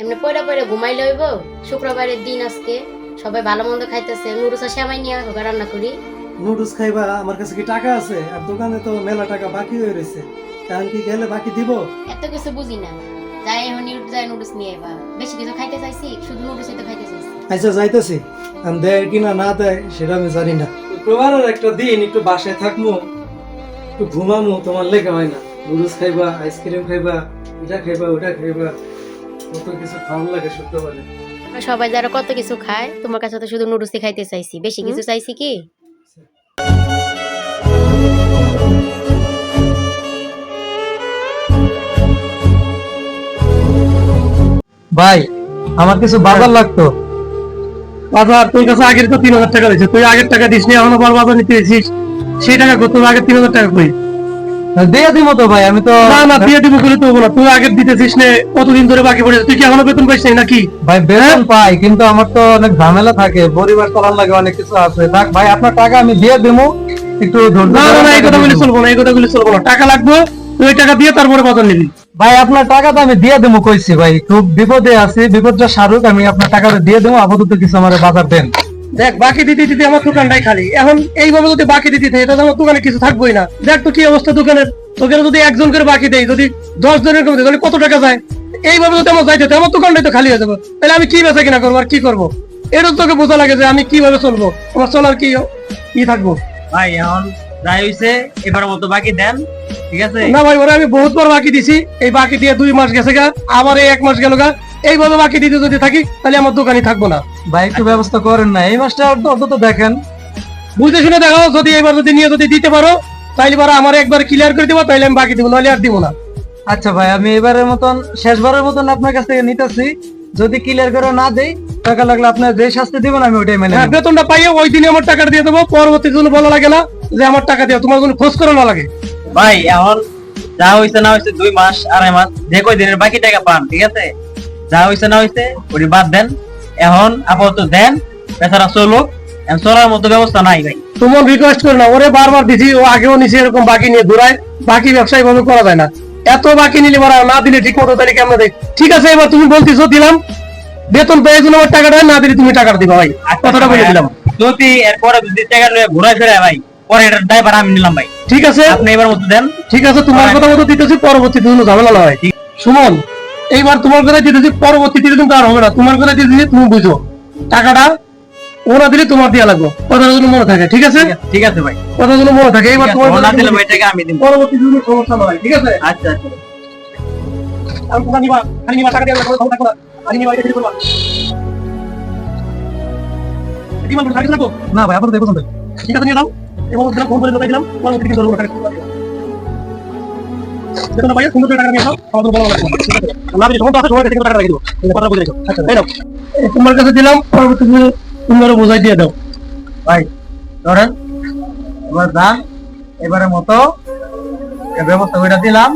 এমনি পয়রা পয়রা ঘুমাই লইব। শুক্রবারের দিন আজকে সবাই ভালো মন্দ খাইতেছে, নুডলস আর সেমাই নিয়ে হোগা রান্না করি। নুডলস খাইবা? আমার কাছে কি টাকা আছে? আর দোকানে তো মেলা টাকা বাকি হয়ে রয়েছে, এখন কি গেলে বাকি দিব? এত কিছু বুঝি না, যাই এখন যাই নুডলস নিয়ে আইবা। বেশি কিছু খাইতে চাইছি, শুধু নুডলসই তো খাইতে চাইছি। আচ্ছা যাইতেছি, দেয় কিনা না দেয় সেটা আমি জানি না। শুক্রবারের একটা দিন একটু বাসায় থাকবো, একটু ঘুমামো, তোমার লেগে হয় না? নুডলস খাইবা, আইসক্রিম খাইবা, এটা খাইবা, ওটা খাইবা, কত কিছু ভালো লাগে শুক্রবারে। সবাই যারা কত কিছু খায়, তোমার কাছে তো শুধু নুডলসই খাইতে চাইছি, বেশি কিছু চাইছি কি? ভাই আমার কিছু বাজার লাগতো। বাজার তোর কাছে আগের তো 3000 টাকা দিয়েছে, তুই আগের টাকা দিস নি, এখনো বড় বাজার নিতে এসেছিস। সেই টাকা কত? আগের 3000 টাকা কই? দিয়ে দিব তো ভাই, আমি তো না না দিয়ে দিব বলে তো না, তুই আগের দিতেছিস নে, কতদিন ধরে বাকি পড়ে? তুই কি এখনো বেতন পাইছিস নাকি? ভাই বেতন পাই, কিন্তু আমার তো অনেক ঝামেলা থাকে, পরিবার চালান লাগে, অনেক কিছু আছে। থাক ভাই, আপনার টাকা আমি দিয়ে দেবো, একটু ধৈর্য। না না এই কথা বলে চলবো না, এই কথা বলে চলবো না। টাকা লাগবে, তুই টাকা দিয়ে তারপরে বাজার নিবি। ভাই আপনার টাকা তো আমি দিয়ে দেবো কইছি ভাই, খুব বিপদে আছি, বিপদটা সারুক, আমি আপনার টাকাটা দিয়ে দেবো, আপাতত কিছু আমার বাজার দেন। দেখ বাকি দিতে দিতে আমার দোকানটাই খালি, এখন এইভাবে যদি বাকি দিতে থাকে তাহলে আমার দোকানে কিছু থাকবোই না। দেখ তো কি অবস্থা দোকানের, দোকানে যদি একজন করে বাকি দেয়, যদি 10 জনের করে দেয়, তাহলে কত টাকা যায়? এইভাবে যদি আমার যাইতে আমার দোকানটাই তো খালি হয়ে যাবে, তাহলে আমি কি বেচা কিনা করবো আর কি করবো? এটা তোকে বোঝা লাগে যে আমি কিভাবে চলবো, আমার চলার কি থাকবো। ভাই এখন যাই হইছে, এবার মতো বাকি দেন, ঠিক আছে? না ভাই, ওরা আমি বহুতবার বাকি দিছি, এই বাকি দিয়ে 2 মাস গেছে গা, আবার এই 1 মাস গেল গা। এইভাবে বাকি দিতে যদি থাকি তাহলে আমার দোকানই থাকবো না। ভাই একটু ব্যবস্থা করেন না, এই মাসটা অন্তত দেখেন, বুঝে শুনে দেখাও। যদি এবার যদি নিয়ে যদি দিতে পারো তাইলে এবার আমার একবার ক্লিয়ার করে দেবো, তাইলে আমি বাকি দিব, নাহলে আর দিব না। আচ্ছা ভাই, আমি এবারের মতন শেষবারের মতন আপনার কাছ থেকে নিতেছি, যদি ক্লিয়ার করে না দেই, টাকা লাগলে আপনার যে শাস্তি দিবেন আমি ওইটাই মেনে নেব। বেতনটা পাইয়ে ওই দিনে আমার টাকাটা দিয়ে দেবো, পরবর্তী জন্য বলা লাগে না যে আমার টাকা দিও, তোমার জন্য খোঁজ করা না লাগে। ভাই এখন যা হইছে না হইছে 2 মাস 2.5 মাস যে কই দিনের বাকি টাকা পান, ঠিক আছে? যা হইছে না হইছে ওটি বাদ দেন, এখন আপাতত দেন, বেচারা চলো, এখন চলার মতো ব্যবস্থা নাই ভাই। তোমার রিকোয়েস্ট করে না, ওরে বারবার দিছি, ও আগেও নিছে এরকম বাকি নিয়ে ঘুরায়, বাকি ব্যবসা এইভাবে করা যায় না। এত বাকি নিলে বাড়া না দিলে ঠিক মতো তাহলে কেমন দেয়? ঠিক আছে এবার তুমি বলতেছো দিলাম, বেতন পেয়ে জন্য আমার টাকাটা না দিলে তুমি টাকাটা দিবা ভাই, কথাটা বলে দিলাম। যদি এরপরে যদি টাকা লয়ে ঘুরাই ফিরে ভাই, পরে এটার ড্রাইভার আমি নিলাম ভাই। ঠিক আছে আপনি এবার মতো দেন। ঠিক আছে, তোমার কথা মতো দিতেছি, পরবর্তীতে কোনো ঝামেলা না হয়। সুমন, এইবার তোমার কথা দিতেছি, পরবর্তীতে কিন্তু আর হবে না। তোমার কথা দিতেছি, তুমি বুঝো, টাকাটা ওরা দিলে তোমার দেওয়া লাগবে, কথার জন্য মনে থাকে। ঠিক আছে ঠিক আছে ভাই, কথার জন্য মনে থাকে। এইবার তোমার না দিলে ভাই টাকা আমি দিব, পরবর্তীতে কোনো সমস্যা না হয়। ঠিক আছে আচ্ছা আচ্ছা। আমি তোমার নিবা, খালি নিবা, টাকা দিয়ে কথা থাকো না, খালি নিবা, এটা ঠিক করবা। দিমান বলে থাকো না ভাই, আপাতত পছন্দ। ঠিক আছে নিয়ে দাও, এবং দিলাম, ফোন করে লোকাই দিলাম, পরবর্তীতে কিন্তু টাকা দিতে পারবে। দেখো না ভাই, সুন্দর করে টাকা নিয়ে দাও, আমাদের বলা লাগবে। ঠিক আছে না দিলে তখন তো আছে, সময় থেকে টাকা রেখে দেবো, কথা বলে রেখো। আচ্ছা এই নাও, তোমার কাছে দিলাম, পরবর্তীতে তুমি আরো বোঝাই দিয়ে দাও। ভাই ধরেন এবার দান, এবারের মতো এই ব্যবস্থা করে দিলাম,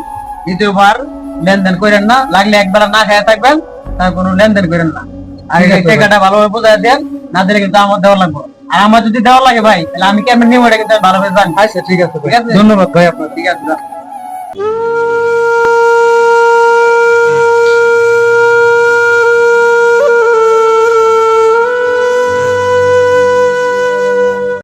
দ্বিতীয়বার লেনদেন করেন না, লাগলে একবেলা না খেয়ে থাকবেন, তার কোনো লেনদেন করেন না। আর এই টাকাটা ভালোভাবে বোঝায় দেন, না দিলে কিন্তু আমার দেওয়া লাগবে। আর আমার যদি দেওয়া লাগে ভাই, তাহলে আমি কেমন নিব এটা কিন্তু আমি ভালোভাবে জানি। আচ্ছা ঠিক আছে, ঠিক আছে, ধন্যবাদ ভাই আপনার। ঠিক আছে।